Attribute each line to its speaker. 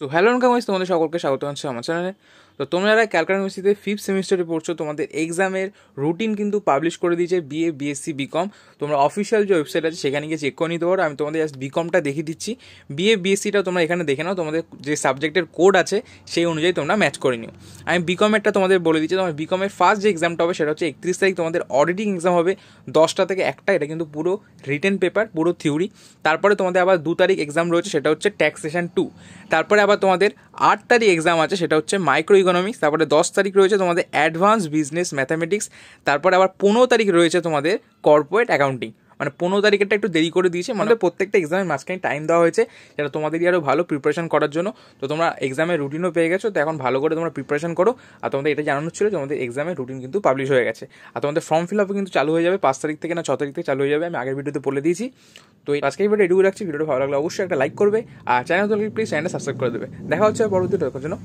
Speaker 1: তো hello guys, তোমাদের সকলকে স্বাগত জানাচ্ছি আমার চ্যানেলে। তো তোমরা যারা ক্যালকাটা ইউনিভার্সিটিতে ফিফথ সেমিস্টারে পড়ছো, তোমাদের এক্সামের রুটিন কিন্তু পাবলিশ করে দিয়েছে বিএ, বিএসসি, বিকম। তোমরা অফিসিয়াল যে ওয়েবসাইট আছে সেখানে গিয়ে চেক করে নিতে পারো। আমি তোমাদের জাস্ট বিকমটা দেখিয়ে দিচ্ছি। বিএ, বিএসসিটা তোমরা এখানে দেখে নাও, তোমাদের যে সাবজেক্টের কোড আছে সেই অনুযায়ী তোমরা ম্যাচ করে নিও। আমি বিকমেরটা তোমাদের বলে দিচ্ছি। তোমার বিকমের ফার্স্ট যে এক্সামটা হবে সেটা হচ্ছে 31 তারিখ। তোমাদের অডিটিং এক্সাম হবে 10টা থেকে 1টা। এটা কিন্তু পুরো রিটেন পেপার, পুরো থিওরি। তারপরে তোমাদের আবার 2 তারিখ এক্সাম রয়েছে, সেটা হচ্ছে ট্যাক্সেশন 2। তারপরে আবার তোমাদের 8 তারিখ এক্সাম আছে, সেটা হচ্ছে মাইক্রো ইকোনমিক্স। তারপরে 10 তারিখ রয়েছে তোমাদের অ্যাডভান্স বিজনেস ম্যাথামেটিক্স। তারপরে আবার 15 তারিখ রয়েছে তোমাদের কর্পোরেট অ্যাকাউন্টিং। মানে 15 তারিখেরটা একটু দেরি করে দিয়েছে, মানে প্রত্যেকটা এক্সামের মাঝখানে টাইম দেওয়া হয়েছে যেটা তোমাদেরই আরও ভালো প্রিপারেশন করার জন্য। তো তোমরা এক্সামের রুটিনও পেয়ে গেছো, তো এখন ভালো করে তোমরা প্রিপারেশন করো। আর তোমাদের এটা জানানো ছিল তোমাদের এক্সামের রুটিন কিন্তু পাবলিশ হয়ে গেছে। আর তোমাদের ফর্ম ফিল আপও কিন্তু চালু হয়ে যাবে 5 তারিখ থেকে, না 6 তারিখ থেকে চালু হয়ে যাবে। আমি আগের ভিডিওতে বলে দিয়েছি। তো আজকে এই ভিডিও এটুকু রাখছি। ভিডিওটা ভালো লাগলে অবশ্যই একটা লাইক করবে, আর চ্যানেল প্লিজ চ্যানেলটা সাবস্ক্রাইব করে দেবে। দেখা হচ্ছে পরবর্তী জন্য।